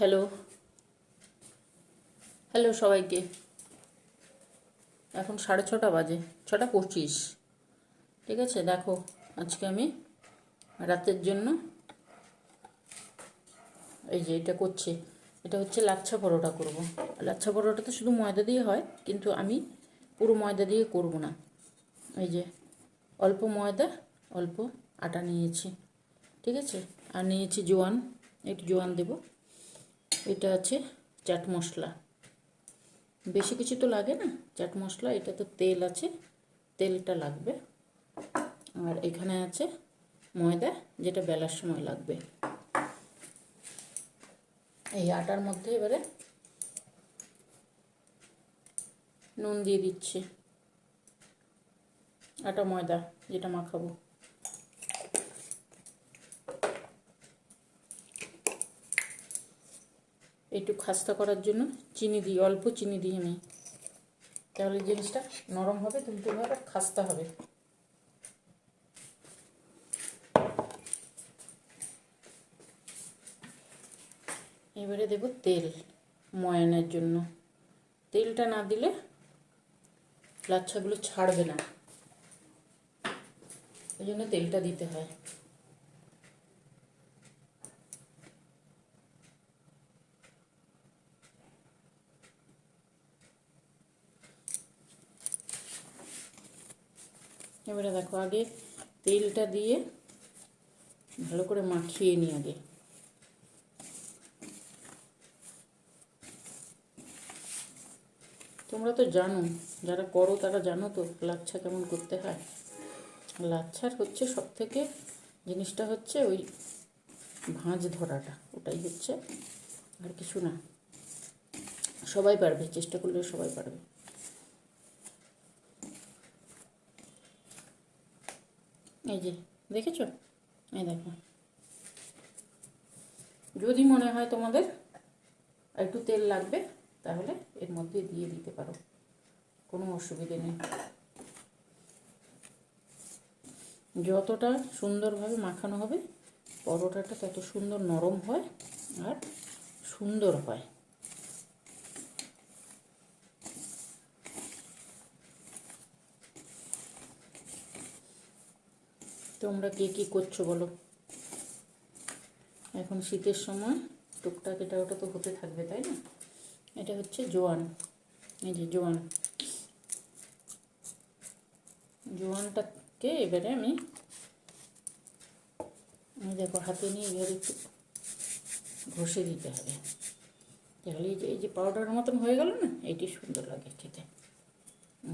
Hello hello সবাইকে। এখন 6:30 বাজে, 6:25। ঠিক আছে, দেখো আজকে আমি রাতের জন্য এই যে এটা করছি। এটা হচ্ছে লাচ্ছা পরোটা করব। লাচ্ছা পরোটা তো শুধু ময়দা দিয়ে হয়, কিন্তু আমি পুরো ময়দা দিয়ে করব না। এই যে অল্প ময়দা অল্প আটা নিয়েছি, ঠিক আছে। আর নিয়েছি জোয়ান, একটু জোয়ান দেব। এটা আছে চাট মশলা, বেশি কিছু তো লাগে না। চাট মশলা, এটা তো তেল আছে, তেলটা লাগবে। আর এখানে আছে ময়দা, যেটা বেলার সময় লাগবে। এই আটার মধ্যে এবারে নুন দিয়ে দিচ্ছি, আটা ময়দা যেটা মাখাবো। একটু খাস্তা করার জন্য চিনি দিই, অল্প চিনি দিই আমি, তাহলে জিনিসটা নরম হবে, তুলতুলে খাস্তা হবে। এবারে দেব তেল ময়ানের জন্য। তেলটা না দিলে লাচ্ছাগুলো ছাড়বে না, ওই জন্য তেলটা দিতে হয়। এবারে দেখো, আগে তেলটা দিয়ে ভালো করে মাখিয়ে নিই আগে। তোমরা তো জানো, যারা করো তারা জানো তো লাচ্ছা কেমন করতে হয়। লাচ্ছার হচ্ছে সব থেকে জিনিসটা হচ্ছে ওই ভাঁজ ধরাটা, ওটাই হচ্ছে, আর কিছু না। সবাই পারবে, চেষ্টা করলে সবাই পারবে। এই যে দেখেছো, এই দেখো। যদি মনে হয় তোমাদের একটু তেল লাগবে, তাহলে এর মধ্যে দিয়ে দিতে পারো, কোনো অসুবিধে নেই। যতটা সুন্দরভাবে মাখানো হবে পরোটাটা, তত সুন্দর নরম হয় আর সুন্দর হয়। তোমরা কে কী করছো বলো। এখন শীতের সময় টুকটাক এটা ওটা তো হতে থাকবে, তাই না। এটা হচ্ছে জোয়ান, এই যে জোয়ান, জোয়ানটাকে এবারে আমি দেখো হাতে নিয়ে এবারে একটু ঘষে দিতে হবে, তাহলে এই যে পাউডারের মতন হয়ে গেল না, এইটি সুন্দর লাগে খেতে।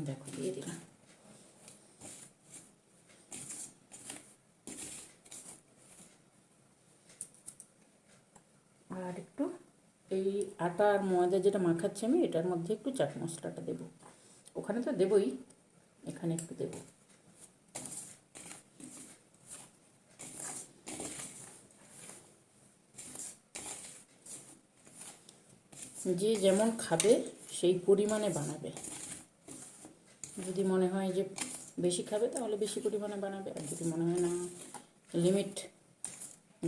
দেখো দিয়ে দিলাম। আর একটু এই আটা আর ময়দা যেটা মাখাচ্ছি আমি, এটার মধ্যে একটু চাট মশলাটা দেবো। ওখানে তো দেবই, এখানে একটু দেবো। যে যেমন খাবে সেই পরিমাণে বানাবে। যদি মনে হয় যে বেশি খাবে তাহলে বেশি পরিমাণে বানাবে, আর যদি মনে হয় না লিমিট,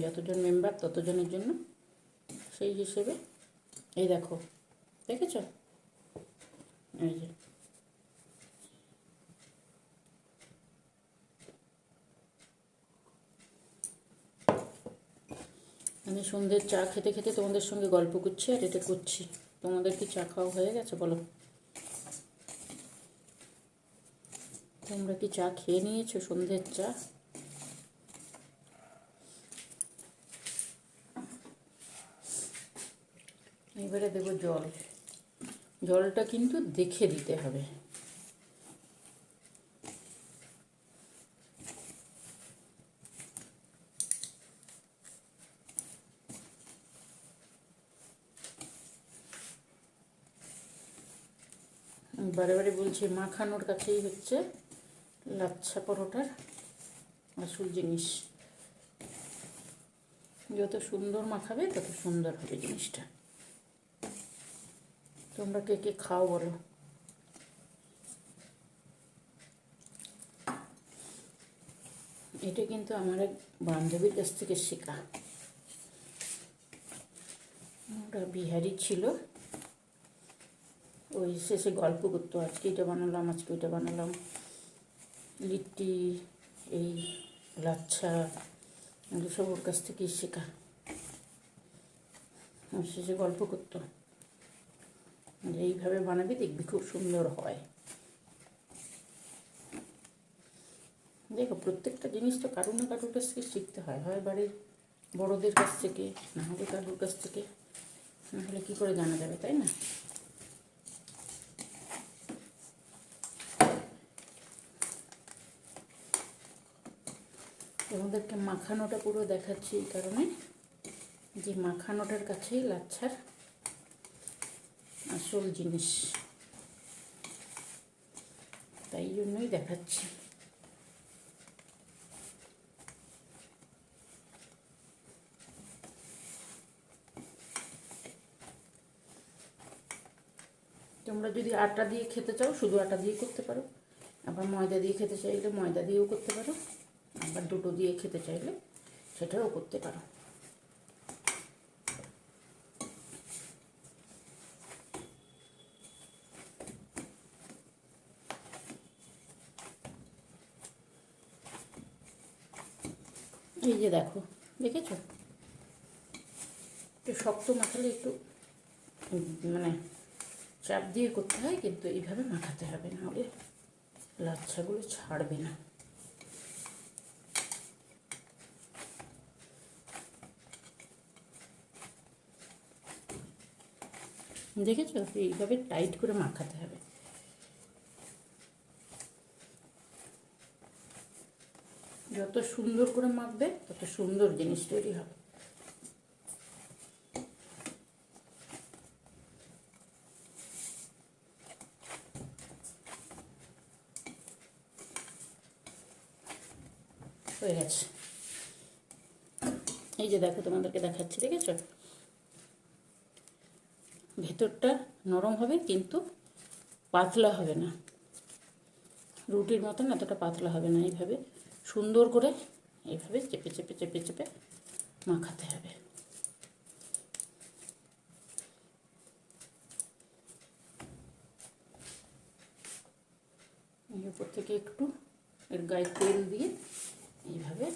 যতজন মেম্বার ততজনের জন্য, সেই হিসেবে। এই দেখো, দেখেছ, এই যে আমি সন্ধ্যের চা খেতে খেতে তোমাদের সঙ্গে গল্প করছি আর এটা করছি। তোমাদের কি চা খাওয়া হয়ে গেছে বলো? তোমরা কি চা খেয়ে নিয়েছো, সন্ধ্যের চা? এবারে দেবো জল। জলটা কিন্তু দেখে দিতে হবে। বারে বারে বলছি, মাখানোর কাছেই হচ্ছে লাচ্ছা পরোটার আসল জিনিস। যত সুন্দর মাখাবে তত সুন্দর হবে জিনিসটা। তোমরা কে কে খাও বলো? এটা কিন্তু আমার এক বান্ধবীর কাছ থেকে শেখা। ওটা বিহারি ছিল, ওই শেষে গল্প করতো, আজকে এটা বানালাম, আজকে ওইটা বানালাম, লিট্টি, এই লাচ্ছা, এগুলো সব ওর কাছ থেকেই শেখা। শেষে গল্প করতো, এইভাবে বানাবি দেখবি খুব সুন্দর হয়। দেখো প্রত্যেকটা জিনিস তো কারুর না কারুর কাছ থেকে শিখতে হয়, হয় বাড়ির বড়োদের কাছ থেকে, না হলে কারুর কাছ থেকে, না হলে কী করে জানা যাবে, তাই না? তোমাদেরকে মাখানোটা পুরো দেখাচ্ছি এই কারণে যে মাখানোটার কাছেই লাচ্ছার আসল জিনিস, তাই জন্যই দেখাচ্ছি। তোমরা যদি আটা দিয়ে খেতে চাও শুধু আটা দিয়ে করতে পারো, আবার ময়দা দিয়ে খেতে চাইলে ময়দা দিয়েও করতে পারো, আবার দুটো দিয়ে খেতে চাইলে সেটাও করতে পারো। এই যে দেখো, দেখেছো একটু শক্ত মাখালে একটু মানে চাপ দিয়ে করতে হয়, কিন্তু এইভাবে মাখাতে হবে, নাহলে লাচ্ছাগুলো ছাড়বে না। দেখেছো এইভাবে টাইট করে মাখাতে হবে। যত সুন্দর করে মাখবে তত সুন্দর জিনিস তৈরি হবে। হয়ে গেছে, এই যে দেখো তোমাদেরকে দেখাচ্ছি, দেখেছো ভেতরটা নরম হবে কিন্তু পাতলা হবে না, রুটির মতন এতটা পাতলা হবে না। এইভাবে সুন্দর করে এইভাবে চেপে চেপে চেপে চেপে মাখাতে হবে। এই উপর থেকে একটু এর গায়ে তেল দিয়ে এইভাবে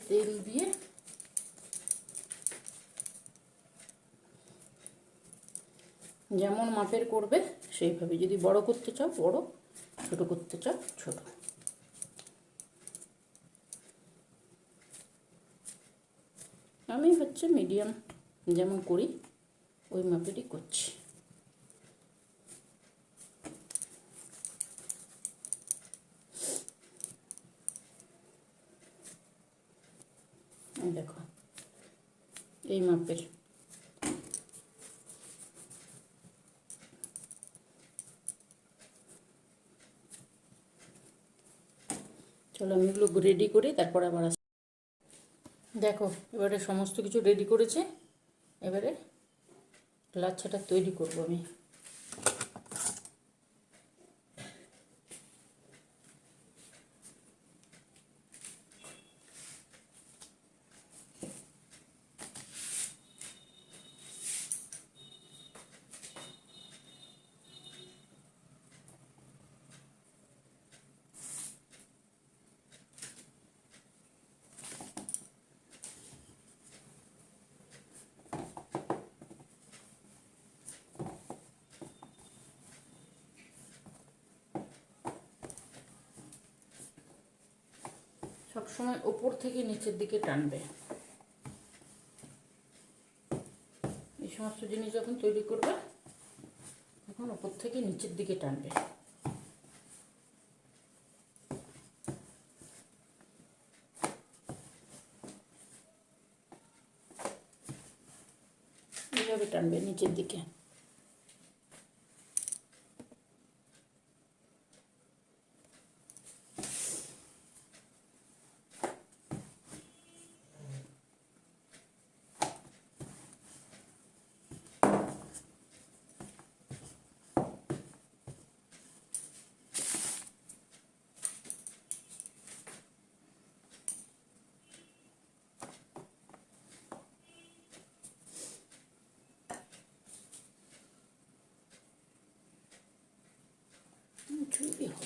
তেল দিয়ে যেমন মাপের করবে সেইভাবে, যদি বড় করতে চাও বড়, ছোট করতে চাও ছোট। আমি হচ্ছে মিডিয়াম যেমন করি ওই মাপেরই করছি। দেখো এই মাপের, চলো আমি এগুলো রেডি করি তারপর আবার আসি। দেখো এবারে সমস্ত কিছু রেডি করেছে, এবারে লাচ্ছাটা তৈরি করব আমি। সবসময় ওপর থেকে নিচের দিকে টানবে। এই সমস্ত জিনিস যখন তৈরি করবে তখন ওপর থেকে নিচের দিকে টানবে। এইভাবে টানবে নিচের দিকে।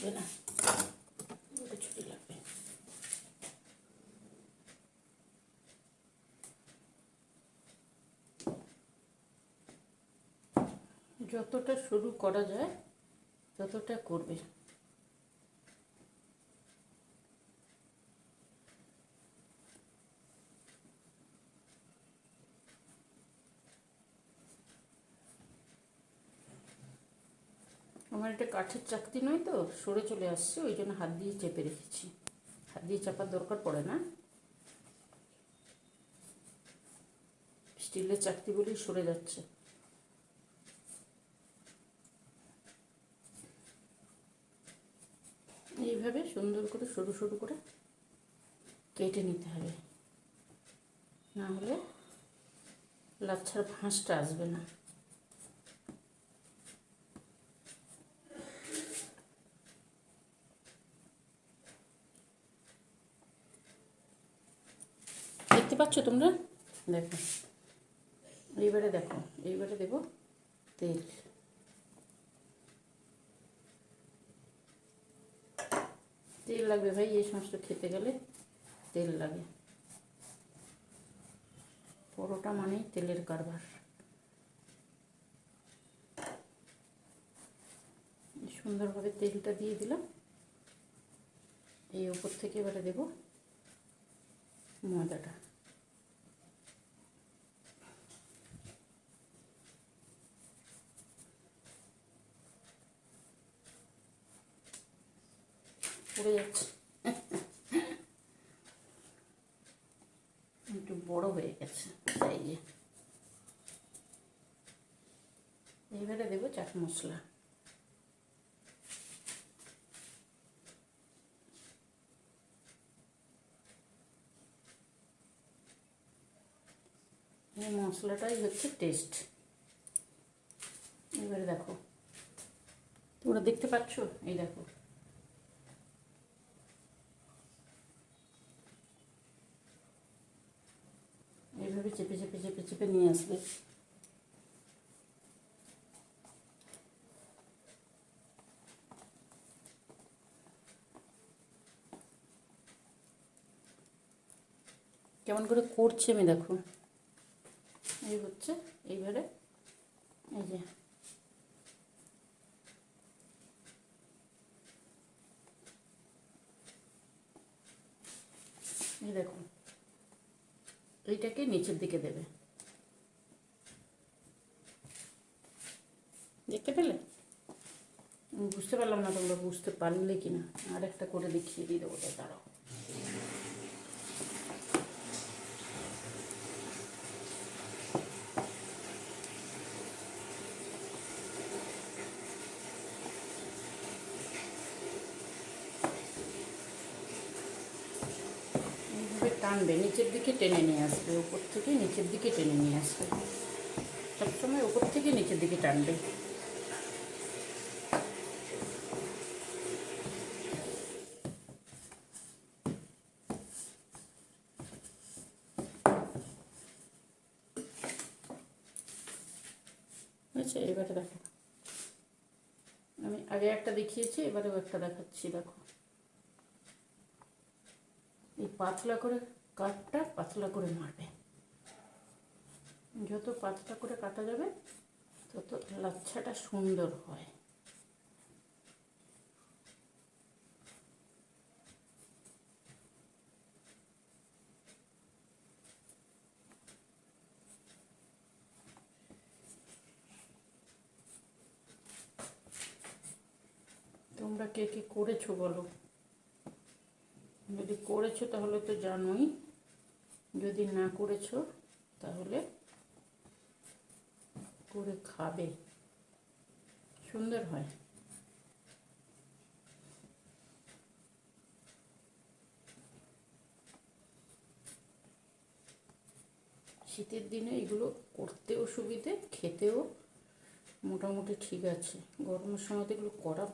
আসবে না, ছুটি লাগবে। যতটা শুরু করা যায় ততটা করবে। আমার এটা কাঠের চাকতি নয় তো, সরে চলে আসছে, ওই জন্য হাত দিয়ে চেপে রেখেছি। হাত দিয়ে চাপার দরকার পড়ে না, স্টিলের চাকতি বলেই সরে যাচ্ছে। এইভাবে সুন্দর করে সরু সরু করে কেটে নিতে হবে, না হলে লাচ্ছার ভাঁজটা আসবে না। দেখতে পাচ্ছ তোমরা? দেখো, এইবারে দেখো, এইবারে দেবো তেল। তেল লাগবে ভাই, এই সমস্ত খেতে গেলে তেল লাগে। পরোটা মানেই তেলের কারবার। সুন্দরভাবে তেলটা দিয়ে দিলাম। এই উপর থেকে এবারে দেব ময়দাটা। পড়ে যাচ্ছে, একটু বড় হয়ে গেছে তাই। এইবারে দেবো চাট মশলা। এই মশলাটাই হচ্ছে টেস্ট। এবারে দেখো, তোমরা দেখতে পাচ্ছ? এই দেখো, এইভাবে চেপে চেপে চেপে চেপে নিয়ে আসবে। কেমন করে করছে আমি দেখো, এই হচ্ছে। এইবারে এই যে এই দেখো, এইটাকে নিচের দিকে দেবে। দেখতে পেলে? বুঝতে পারলাম না তোমরা বুঝতে পারলে কি না। আর একটা করে দেখিয়ে দিয়ে দেবো, দাঁড়াও। এইভাবে টানবে, নিচের দিকে টেনে নিয়ে আসবে, উপর থেকে নিচের দিকে টেনে নিয়ে আসবে। সবসময় উপর থেকে নিচের দিকে টানবে। আচ্ছা, এবারে দেখো, আমি আগে একটা দেখিয়েছি, এবারেও একটা দেখাচ্ছি। দেখো, এই পাতলা করে কাঠটা পাতলা করে মারবে। যত পাতলা করে কাটা যাবে তত লাচ্ছাটা সুন্দর হয়। তোমরা কে কে করেছো বলো? যদি করেছো তাহলে তো জানোই, যদি না করেছো তাহলে করে খাবে, সুন্দর হয়। শীতের দিনে এগুলো করতেও সুবিধে, খেতেও মোটামুটি ঠিক আছে। গরমের সময় তো এগুলো করা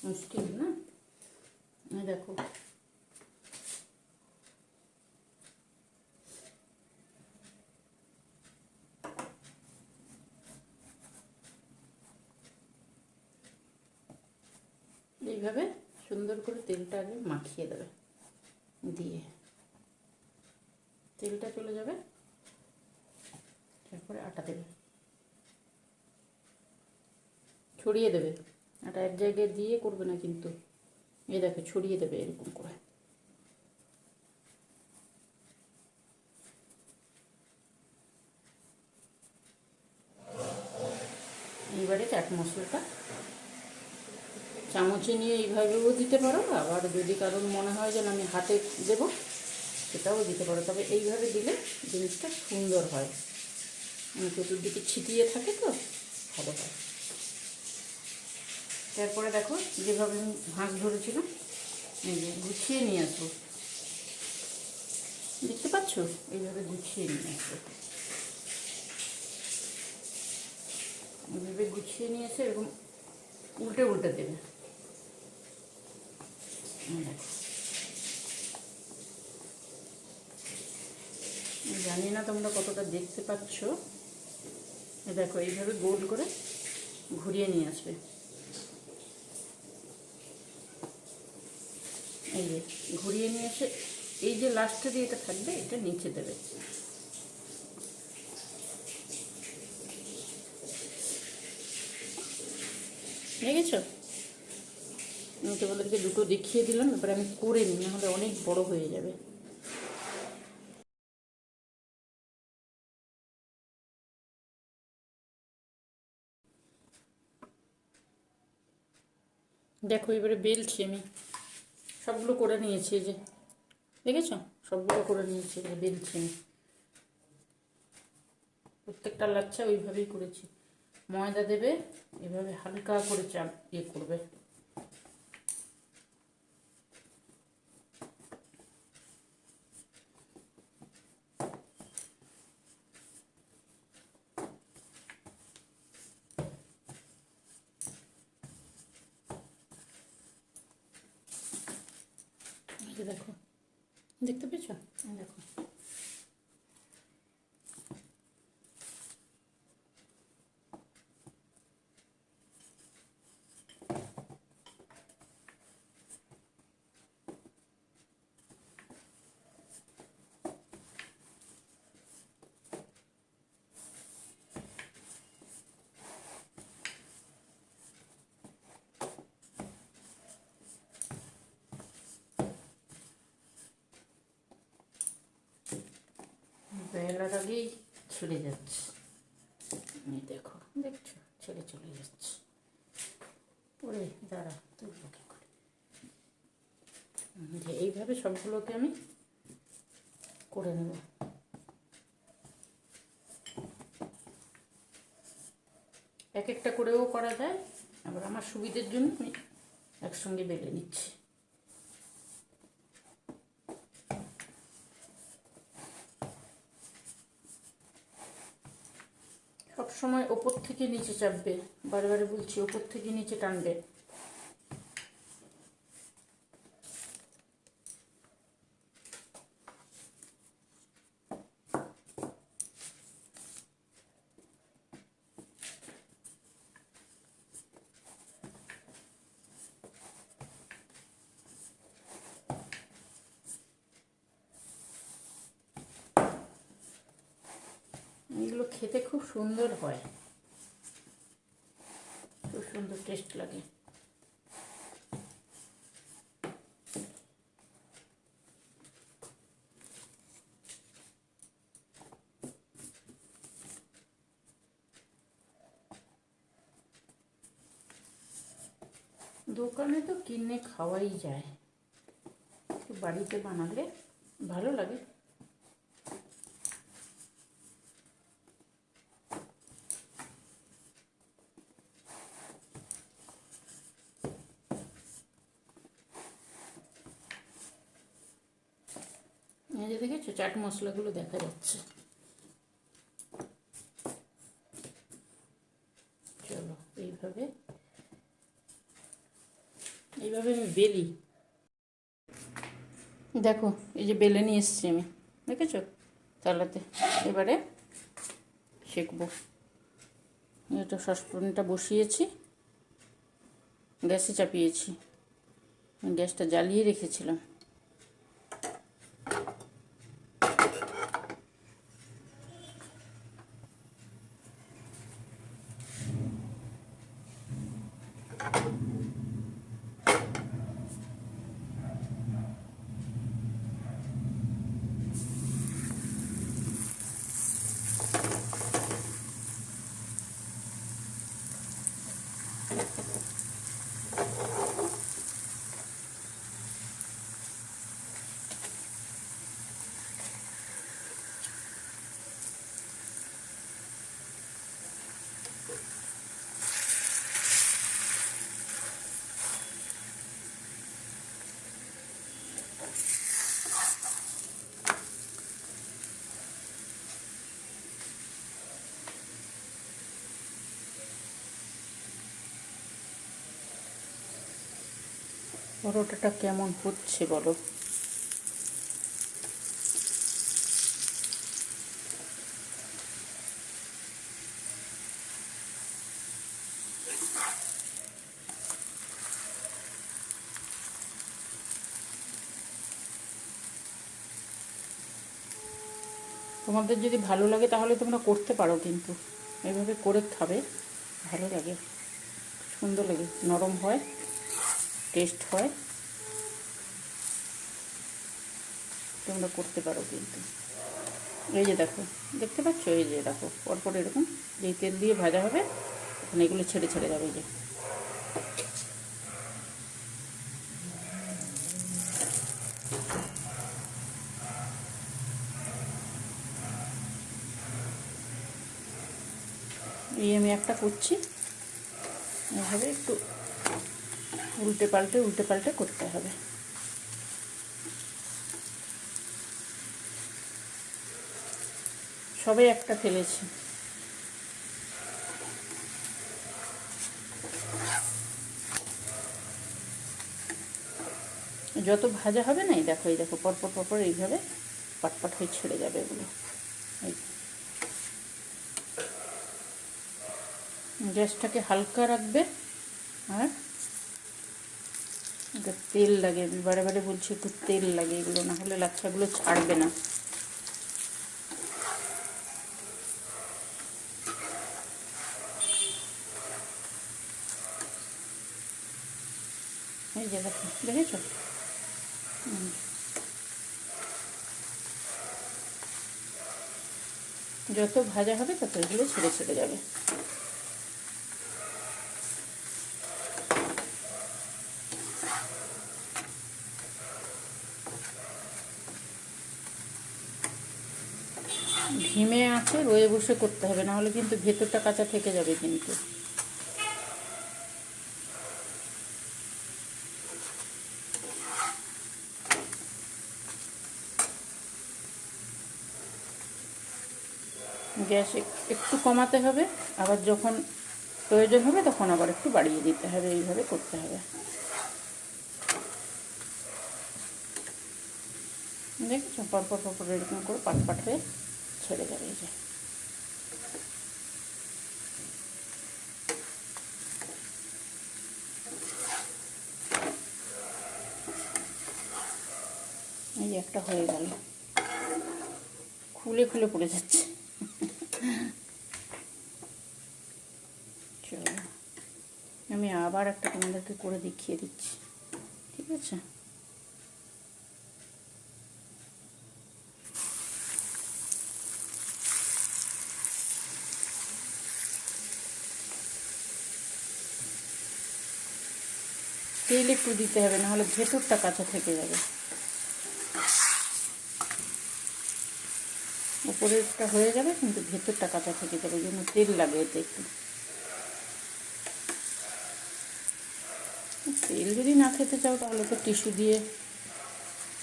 মুশকিল না। দেখো, এইভাবে সুন্দর করে তেলটা আগে মাখিয়ে দেবে, দিয়ে তেলটা চলে যাবে, তারপরে আটা দেবে, ছড়িয়ে দেবে। আটা এক জায়গায় দিয়ে করবে না কিন্তু, এই দেখো ছড়িয়ে দেবে এরকম করে। এইবারে চাট মশলাটা চামচে নিয়ে এইভাবেও দিতে পারো, আবার যদি কারোর মনে হয় যেন আমি হাতে দেবো সেটাও দিতে পারো, তবে এইভাবে দিলে জিনিসটা সুন্দর হয়, চতুর্দিকে ছিটিয়ে থাকে তো ভালো হয়। তারপরে দেখো যেভাবে আমি ভাঁজ ধরেছিলাম, এই যে গুছিয়ে নিয়ে আসবো, দেখতে পাচ্ছ, এইভাবে গুছিয়ে নিয়ে আসবো, এইভাবে গুছিয়ে নিয়ে এসে এরকম উল্টে উল্টে দেবে। দেখো, জানি না তোমরা কতটা দেখতে পাচ্ছ, দেখো এইভাবে গোল করে ঘুরিয়ে নিয়ে আসবে, এই যে ঘুরিয়ে নিয়ে এসে এই যে লাস্টে দিয়ে এটা থাকবে এটা নিচে দেবে। দেখেছো, আমি তোমাদেরকে দুটো দেখিয়ে দিলাম, এবারে আমি করে নিই, নাহলে অনেক বড় হয়ে যাবে। দেখো এবারে বেলছি আমি, সবগুলো করে নিয়েছি, এই যে দেখেছো সবগুলো করে নিয়েছি, এবারে বেলছি আমি। প্রত্যেকটা লাচ্ছা ওইভাবেই করেছি, ময়দা দেবে, এভাবে হালকা করে চাপ ইয়ে করবে, দেখো দেখতে পেয়েছো, দেখো বেলার আগেই ছেড়ে যাচ্ছে, দেখো দেখছো ছেড়ে চলে যাচ্ছে, ওরে দাঁড়া তুলবো কী করে। এইভাবে সবগুলোকে আমি করে নেব, এক একটা করেও করা যায়, আবার আমার সুবিধের জন্য আমি একসঙ্গে বেলে নিচ্ছি। সবসময় ওপর থেকে নিচে চাপবে, বারে বলছি ওপর থেকে নিচে টানবে। এগুলো খেতে খুব সুন্দর হয়, খুব সুন্দর টেস্ট লাগে। দোকানে তো কিনে খাওয়াই যায়, বাড়িতে বানালে ভালো লাগে। এই যে দেখেছো চাট মশলাগুলো দেখা যাচ্ছে, চলো এইভাবে এইভাবে আমি বেলি, দেখো এই যে বেলে নিয়ে এসছি আমি, দেখেছো তালাতে। এবারে সেঁকবো, এটা সসপ্যানটা বসিয়েছি, গ্যাসে চাপিয়েছি, গ্যাসটা জ্বালিয়ে রেখেছিলাম। পরোটাটা কেমন হচ্ছে বলো। তোমাদের যদি ভালো লাগে তাহলে তোমরা করতে পারো, কিন্তু এইভাবে করে খাবে, ভালো লাগে, সুন্দর লাগে, নরম হয়, টেস্ট হয়। তোমরা করতে পারো কিন্তু। এই যে দেখো, দেখতে পাচ্ছ, এই যে দেখো পরপর এরকম যেই তেল দিয়ে ভাজা হবে তখন এগুলো ছেড়ে ছেড়ে যাবে। এই যে আমি একটা করছি, এভাবে একটু উল্টে পাল্টে করতে হবে। সবাই একটা ফেলেছি। যত ভাজা হবে না, এই দেখো পরপর এইভাবে পাটপাট হয়ে ছেড়ে যাবে এগুলো। এই গ্যাসটাকে হালকা রাখবে। আর তেল লাগে, আমি বারে বারে বলছি একটু তেল লাগে, এগুলো না হলে লাচ্ছাগুলো ছাড়বে না। এই যে দেখো, দেখেছো? যত ভাজা হবে তত এগুলো ছেড়ে ছেড়ে যাবে। ধিমে আঁচে রয়ে বসে করতে হবে, না হলে কিন্তু ভেতরটা কাঁচা থেকে যাবে কিন্তু। গ্যাস একটু কমাতে হবে, আবার যখন প্রয়োজন হবে তখন আবার একটু বাড়িয়ে দিতে হবে, এইভাবে করতে হবে। দেখেছো, পরপর এরকম করে পাট হয়ে ছেড়ে যাবে। এই যে এই যে একটা হয়ে গেল, খুলে খুলে পড়ে যাচ্ছে। চলো, আমি আবার একটা তোমাদেরকে করে দেখিয়ে দিচ্ছি, ঠিক আছে? তেল একটু দিতে হবে, নাহলে ভেতরটা কাঁচা থেকে যাবে। উপরেরটা হয়ে যাবে কিন্তু ভেতরটা কাঁচা থেকে যাবে, ওই জন্য তেল লাগে এতে একটু। তেল যদি না খেতে চাও তাহলে তো টিস্যু দিয়ে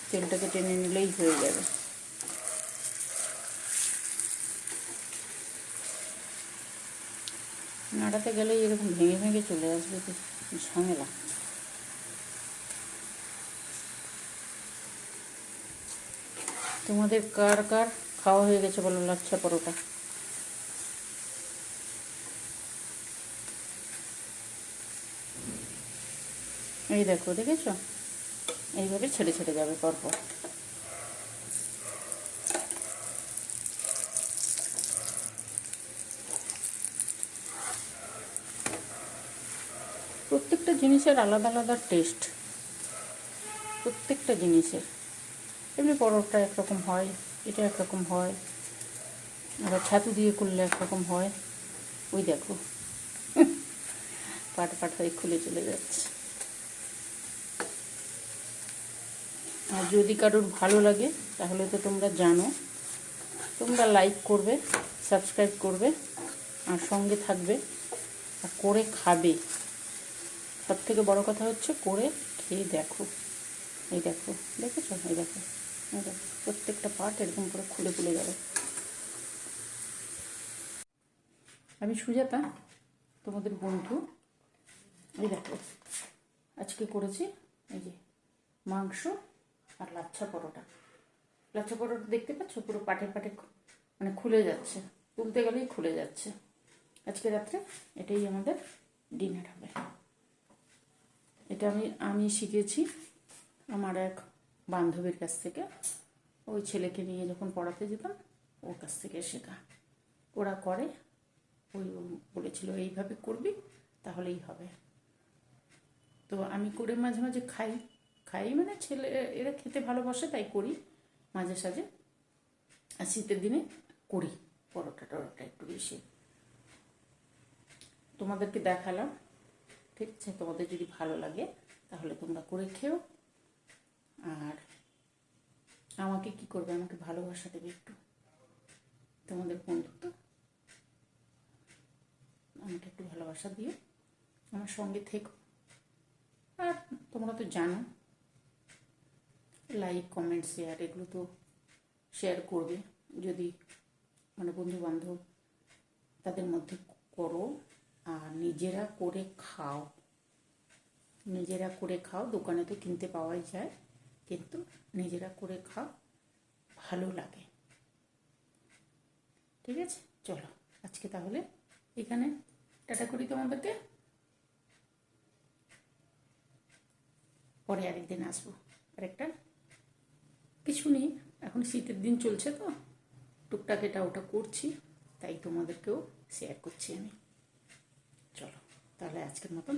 তেলটাকে টেনে নিলেই হয়ে যাবে। নাড়াতে গেলেই এরকম ভেঙে ভেঙে চলে আসবে, তো ঝামেলা। তোমাদের কার কার খাওয়া হয়ে গেছে বলো লাচ্ছা পরোটা? এই দেখো, দেখেছো? এইভাবে ছেড়ে ছেড়ে যাবে পরপর। প্রত্যেকটা জিনিসের আলাদা আলাদা টেস্ট, প্রত্যেকটা জিনিসের। এমনি পরোটা একরকম হয়, এটা একরকম হয়, আবার ছাতু দিয়ে করলে একরকম হয়। ওই দেখো পাট পাট হয়ে খুলে চলে যাচ্ছে। আর যদি কারোর ভালো লাগে তাহলে তো তোমরা জানো, তোমরা লাইক করবে, সাবস্ক্রাইব করবে, আর সঙ্গে থাকবে, আর করে খাবে। সব থেকে বড়ো কথা হচ্ছে করে খেয়ে দেখো। এই দেখো, দেখেছো? এই দেখো, এই দেখো, প্রত্যেকটা পার্ট এরকম করে খুলে খুলে যাবে। আমি সুজাতা, তোমাদের বন্ধু। এই দেখো, আজকে করেছি এই যে মাংস আর লাচ্ছা পরোটা। লাচ্ছা পরোটা দেখতে পাচ্ছ পুরো পাটে পাটে মানে খুলে যাচ্ছে, তুলতে গেলেই খুলে যাচ্ছে। আজকে রাত্রে এটাই আমাদের ডিনার হবে। এটা আমি শিখেছি আমার এক বান্ধবীর কাছ থেকে। ওই ছেলেকে নিয়ে যখন পড়াতে যেতাম ওর কাছ থেকে শেখা। ওরা করে, ওই বলেছিল এইভাবে করবি তাহলেই হবে। তো আমি করে মাঝে মাঝে খাই মানে ছেলে এরা খেতে ভালোবাসে তাই করি মাঝে সাঝে। আর শীতের দিনে করি পরোটা টরোটা একটু বেশি। তোমাদেরকে দেখালাম, ঠিক আছে? তোমাদের যদি ভালো লাগে তাহলে তোমরা করে খেও। আর আমাকে কি করবে, আমাকে ভালোবাসা দেবে একটু, তোমাদের বন্ধুত্ব, আমাকে একটু ভালোবাসা দিও, আমার সঙ্গে থেকো। আর তোমরা তো জানো লাইক কমেন্ট শেয়ার এগুলো তো শেয়ার করবে, যদি মানে বন্ধু বান্ধব তাদের মধ্যে করো। আর নিজেরা করে খাও, নিজেরা করে খাও। দোকানে তো কিনতে পাওয়াই যায়, কিন্তু নিজেরা করে খাও, ভালো লাগে। ঠিক আছে, চলো আজকে তাহলে এখানে টাটা করি তোমাদেরকে। পরে আরেকদিন আসবো, আরেকটা কিছু নেই, এখন শীতের দিন চলছে তো টুকটাক এটা ওটা করছি, তাই তোমাদেরকেও শেয়ার করছি আমি। চলো তাহলে আজকের মতন